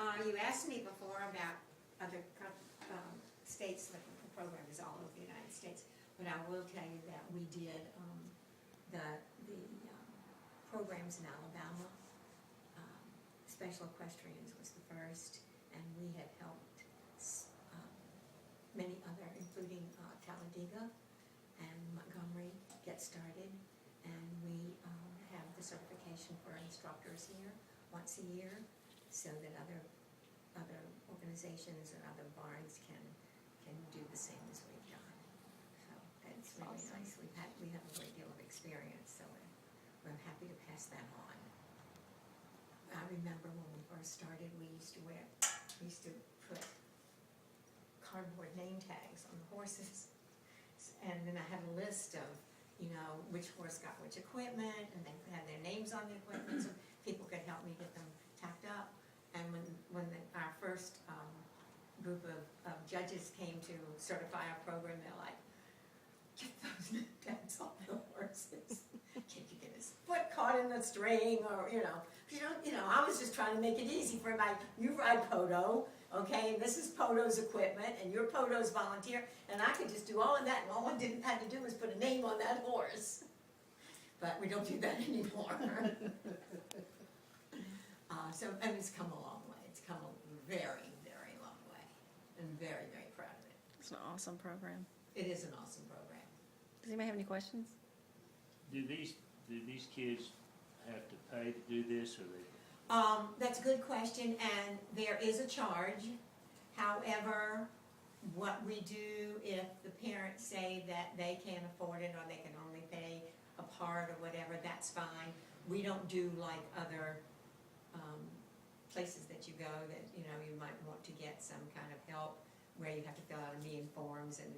You asked me before about other states, the program is all over the United States, but I will tell you that we did the programs in Alabama. Special Equestrians was the first, and we had helped many other, including Talladega and Montgomery, get started. And we have the certification for instructors here once a year, so that other organizations or other barns can do the same as we've done. So it's really awesome. nice. We have a great deal of experience, so we're happy to pass that on. I remember when we first started, we used to put cardboard name tags on the horses, and then I had a list of, which horse got which equipment, and they had their names on the equipment, so people could help me get them tacked up. And when our first group of judges came to certify our program, they're like, get those name tags off the horses. Can't you get his foot caught in the string, or, I was just trying to make it easy for everybody. You ride Poto, okay, and this is Poto's equipment, and you're Poto's volunteer, and I could just do all of that, and all I had to do was put a name on that horse. But we don't do that anymore. And it's come a long way. It's come a very, very long way. I'm very, very proud of it. It's an awesome program. It is an awesome program. Does anybody have any questions? Do these kids have to pay to do this, or they? That's a good question, and there is a charge. However, what we do if the parents say that they can't afford it or they can only pay a part or whatever, that's fine. We don't do like other places that you go that, you might want to get some kind of help where you have to fill out a million forms and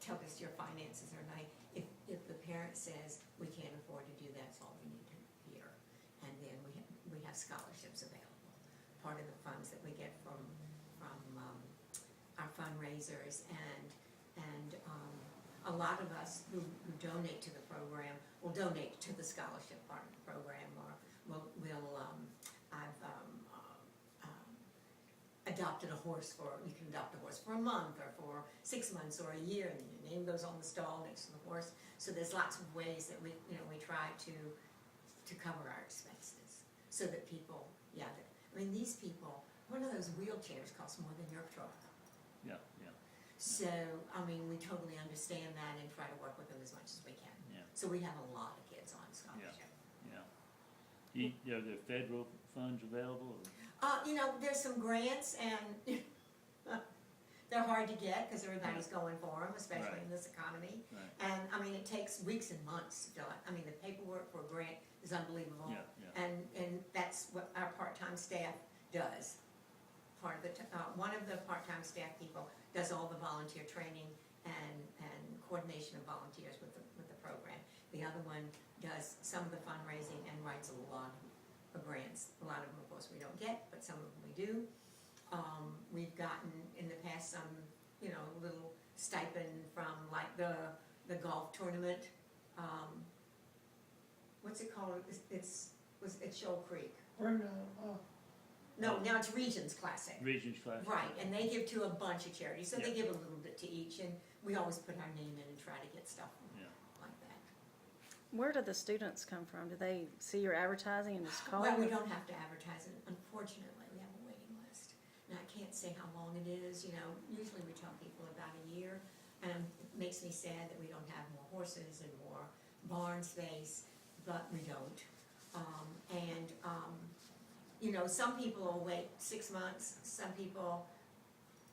tell us your finances are nice. If the parent says we can't afford to do that, that's all we need to hear. And then we have scholarships available. Part of the funds that we get from our fundraisers, and a lot of us who donate to the program will donate to the scholarship part of the program, or I've adopted a horse you can adopt a horse for a month or for 6 months or a year, and your name goes on the stall next to the horse. So there's lots of ways that we try to cover our expenses, so that people, these people, one of those wheelchairs costs more than your truck. Yeah. So, we totally understand that and try to work with them as much as we can. Yeah. So we have a lot of kids on scholarship. Yeah. Are there federal funds available? There's some grants, and they're hard to get because everybody's going for them, especially in this economy. Right. And it takes weeks and months to fill out. The paperwork for a grant is unbelievable. Yeah. And that's what our part-time staff does. One of the part-time staff people does all the volunteer training and coordination of volunteers with the program. The other one does some of the fundraising and writes a lot of grants. A lot of them, of course, we don't get, but some of them we do. We've gotten in the past some, little stipend from like the golf tournament. What's it called? It's Shoal Creek. No, now it's Regions Classic. Regions Class. Right, and they give to a bunch of charities, so they Yeah. give a little bit to each, and we always put our name in and try to get stuff Yeah. like that. Where do the students come from? Do they see your advertising and just call Well, you? we don't have to advertise it. Unfortunately, we have a waiting list. And I can't say how long it is, usually we tell people about a year, and it makes me sad that we don't have more horses and more barn space, but we don't. Some people will wait 6 months, some people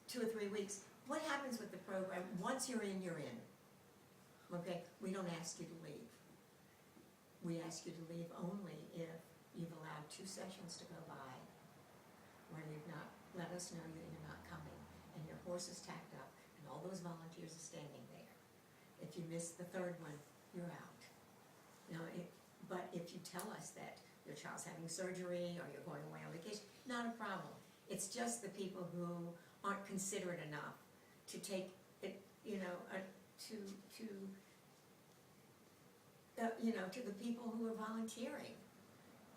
2 or 3 weeks. What happens with the program, once you're in, you're in. Okay, we don't ask you to leave. We ask you to leave only if you've allowed 2 sessions to go by where you've not let us know that you're not coming, and your horse is tacked up, and all those volunteers are standing there. If you miss the 3rd one, you're out. But if you tell us that your child's having surgery or you're going away on vacation, not a problem. It's just the people who aren't considerate enough to take it, to the people who are volunteering.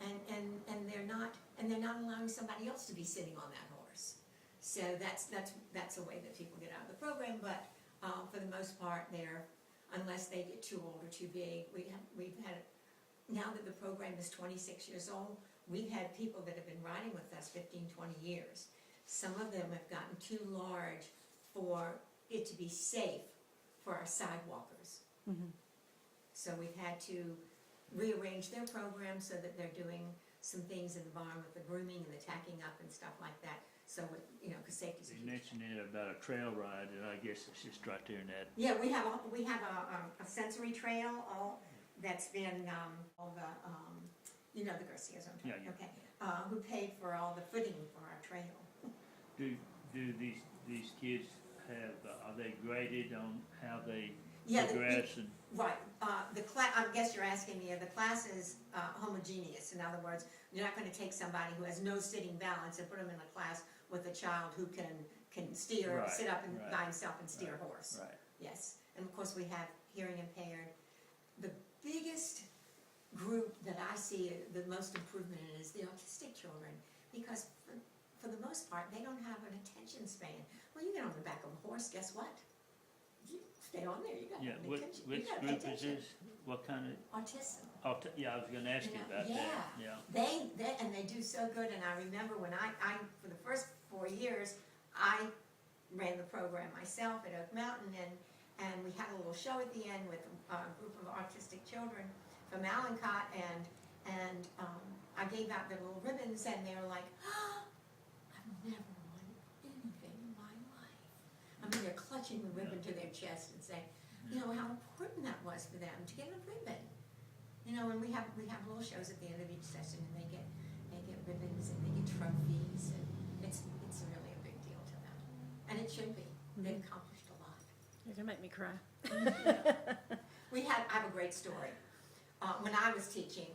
and they're not allowing somebody else to be sitting on that horse. So that's a way that people get out of the program, but, for the most part, unless they get too old or too big, we've had, now that the program is 26 years old, we've had people that have been riding with us 15, 20 years. Some of them have gotten too large for it to be safe for our sidewalkers. So we've had to rearrange their program so that they're doing some things in the barn with the grooming and the tacking up and stuff like that. So, because safety's a You huge. mentioned it about a trail ride, and I guess it's just right there in that. Yeah, we have a sensory trail, that's been, all the, the Garcias, I'm talking, Yeah. okay, who paid for all the footing for our trail. Do these kids have, are they graded on how they Yeah, progress and? Right, I guess you're asking me, the class is homogeneous. In other words, you're not gonna take somebody who has no sitting balance and put them in a class with a child who can steer, Right, sit up and right, by himself and steer a horse. Right. Yes, and of course we have hearing impaired. The biggest group that I see the most improvement in is the autistic children, because for the most part, they don't have an attention span. Well, you get on the back of a horse, guess what? You stay on there, you got Yeah, an which attention. You gotta pay group is attention. this? What kind of, Autism. yeah, I was gonna ask you about that, yeah. They do so good, and I remember when I for the first 4 years, I ran the program myself at Oak Mountain, and we had a little show at the end with a group of autistic children from Allentott, and I gave out their little ribbons, and they were like, oh, I've never won anything in my life. I mean, they're clutching the ribbon to their chest and saying, how important that was for them to get a ribbon. And we have little shows at the end of each session, and they get ribbons and they get trophies, and it's really a big deal to them, and it should be. They've accomplished a lot. You're gonna make me cry. I have a great story. When I was teaching,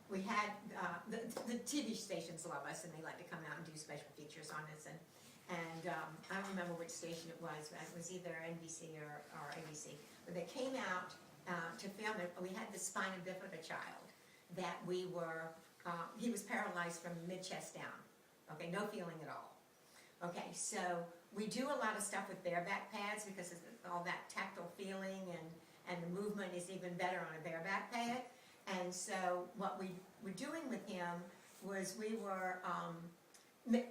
we had the TV stations love us, and they like to come out and do special features on us, and I don't remember which station it was. It was either NBC or ABC, but they came out to film it. We had this spina bifida child that he was paralyzed from mid-chest down. Okay, no feeling at all. Okay, so we do a lot of stuff with bareback pads because of all that tactile feeling, and the movement is even better on a bareback pad. And so what we were doing with him was we were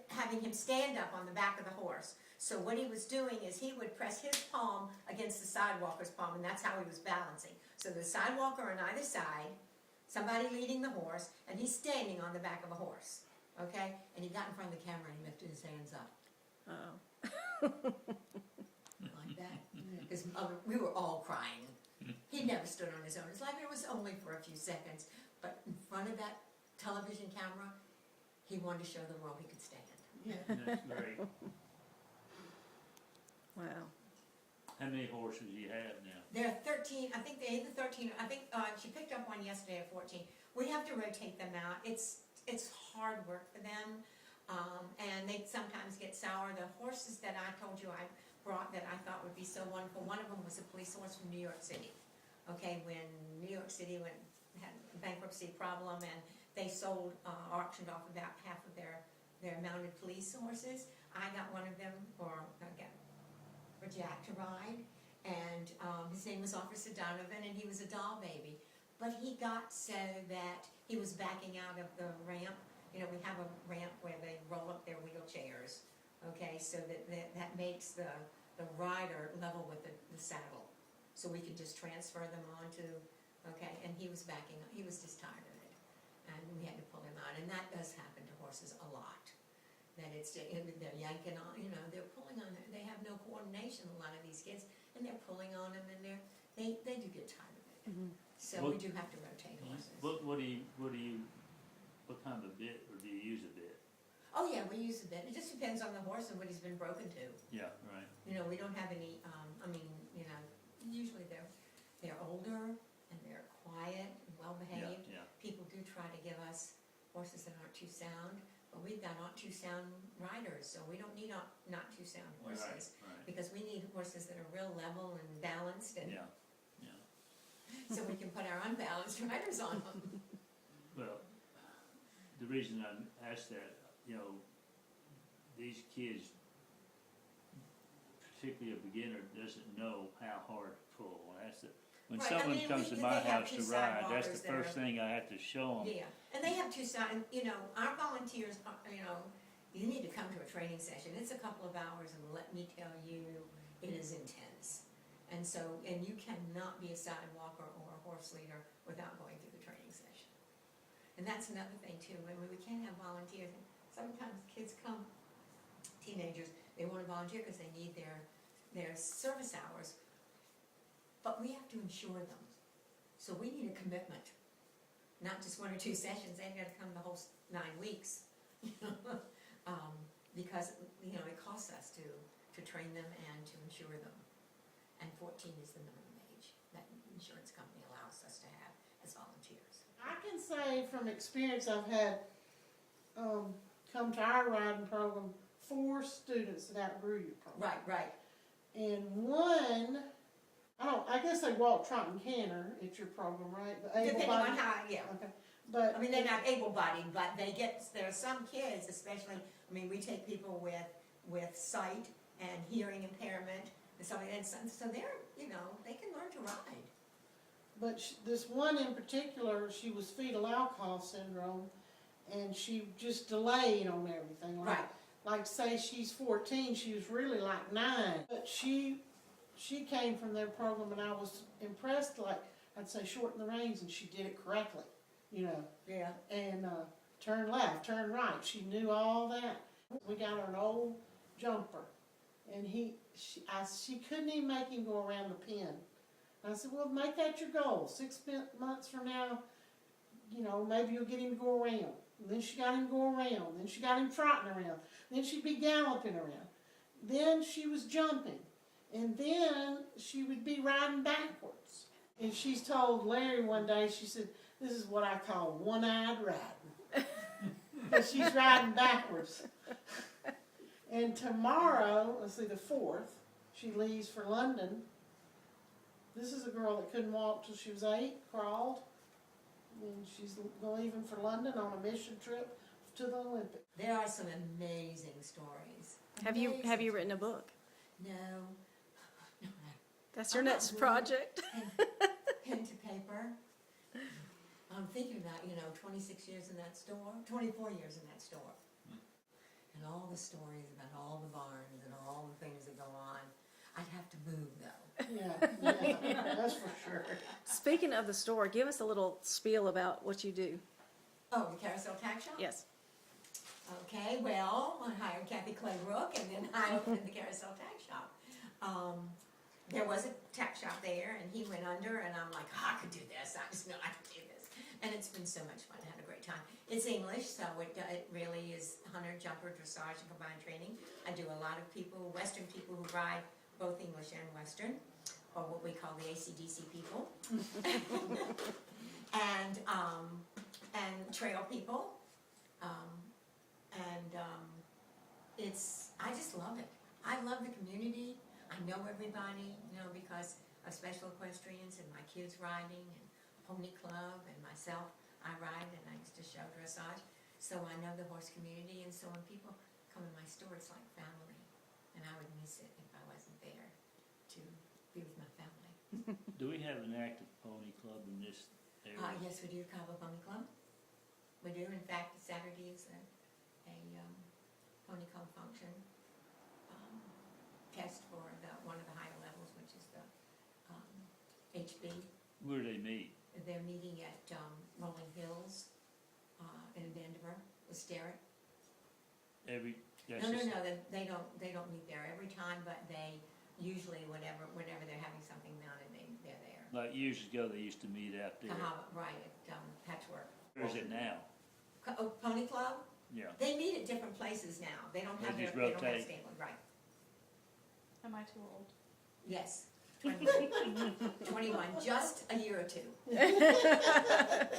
having him stand up on the back of the horse. So what he was doing is he would press his palm against the sidewalker's palm, and that's how he was balancing. So the sidewalker on either side, somebody leading the horse, and he's standing on the back of a horse. Okay? And he got in front of the camera and he lifted his hands up. Like that. His mother, we were all crying. He never stood on his own. His life, it was only for a few seconds, but in front of that television camera, he wanted to show the world he could stand. That's great. Wow. How many horses do you have now? There are 13, I think they're either 13, I think she picked up one yesterday at 14. We have to rotate them out. It's hard work for them, and they sometimes get sour. The horses that I told you I brought that I thought would be so wonderful, one of them was a police horse from New York City. Okay, when New York City had a bankruptcy problem, and they auctioned off about half of their mounted police horses, I got one of them for Jack to ride, and his name was Officer Donovan, and he was a doll baby. But he got so that he was backing out of the ramp. We have a ramp where they roll up their wheelchairs, okay, so that makes the rider level with the saddle. So we can just transfer them onto, okay, and he was backing up. He was just tired of it, and we had to pull him out, and that does happen to horses a lot. That they're yanking on, they're pulling on it. They have no coordination, a lot of these kids, and they're pulling on them, and they do get tired of it. So we do have to rotate horses. What kind of a bit, or do you use a bit? Oh yeah, we use a bit. It just depends on the horse and what he's been broken to. Yeah, right. We don't have any. Usually they're older and they're quiet and well behaved. Yeah. People do try to give us horses that aren't too sound, but we've got not too sound riders, so we don't need not too sound horses. Right. Because we need horses that are real level and balanced, and Yeah. so we can put our unbalanced riders on them. Well, the reason I asked that, you know, these kids, particularly a beginner, doesn't know how hard to pull. And that's it. When Right, I someone mean, comes to they my have house two to ride, that's the sidewalkers that first are- thing I have to show them. Yeah, and they have two sides, you know, our volunteers, you know, you need to come to a training session, it's a couple of hours, and let me tell you, it is intense. And so, and you cannot be a sidewalker or a horse leader without going through the training session. And that's another thing too, when we can't have volunteers, and sometimes kids come, teenagers, they wanna volunteer because they need their service hours, but we have to insure them. So we need a commitment, not just 1 or 2 sessions, they've gotta come the whole 9 weeks. Because, you know, it costs us to train them and to insure them. And 14 is the minimum age that insurance company allows us to have as volunteers. I can say from experience, I've had, come to our riding program, 4 students that outgrew your program. Right. And one, I guess they walk, trot, and canter at your program, right? The Depending on able-bodied- how, yeah. Okay, but. I mean, they're not able-bodied, but there are some kids, especially, I mean, we take people with sight and hearing impairment and stuff like that, so they're, you know, they can learn to ride. But this one in particular, she was fetal alcohol syndrome, and she just delayed on everything. Right. Like say she's 14, she was really like 9. But she came from their program, and I was impressed. Like I'd say, shorten the reins, and she did it correctly, you know. Yeah. And turn left, turn right. She knew all that. We got her an old jumper, and she couldn't even make him go around the pen. And I said, well, make that your goal. 6 months from now, you know, maybe you'll get him to go around. And then she got him to go around. Then she got him trotting around. Then she'd be galloping around. Then she was jumping. And then she would be riding backwards. And she's told Larry one day, she said, this is what I call one-eyed riding. Because she's riding backwards. And tomorrow, let's see, the 4th, she leaves for London. This is a girl that couldn't walk till she was 8, crawled. And she's leaving for London on a mission trip to the Olympics. There are some amazing stories. Have you Amazing. written a book? No. That's your I'm not next good. project? Pen to paper. I'm thinking about, 26 years in that store, 24 years in that store. And all the stories about all the barns and all the things that go on. I'd have to move though. Yeah, that's for sure. Speaking of the store, give us a little spiel about what you do. Oh, the Carousel Tack Shop? Yes. Okay, well, I hired Kathy Claybrook and then I opened the Carousel Tack Shop. There was a tack shop there and he went under and I'm like, I could do this, I just know I could do this. And it's been so much fun, I had a great time. It's English, so it really is hunter, jumper, dressage, and combined training. I do a lot of people, Western people who ride both English and Western, or what we call the AC/DC people. and trail people. I just love it. I love the community. I know everybody, because of Special Equestrians and my kids riding and Pony Club and myself. I ride and I used to show dressage. So I know the horse community, and so when people come in my store, it's like family. And I would miss it if I wasn't there to be with my family. Do we have an active pony club in this area? Yes, we do, Cabo Pony Club. We do. In fact, Saturday is a pony club function test for one of the higher levels, which is the HB. Where do they meet? They're meeting at Rolling Hills in Vandiver with Sterrett. No, they don't meet there every time, but they usually whenever they're having something mounted, they're there. Like years ago, they used to meet out there. Right, at Patchwork. Where is it now? Pony Club? Yeah. They meet at different places now. They don't have They just they don't have rotate. stable, right? Am I too old? Yes. 21. 21, just a year or 2.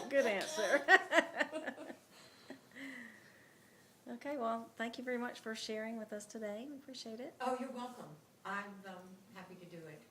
Good answer. Okay, well, thank you very much for sharing with us today. We appreciate it. Oh, you're welcome. I'm happy to do it.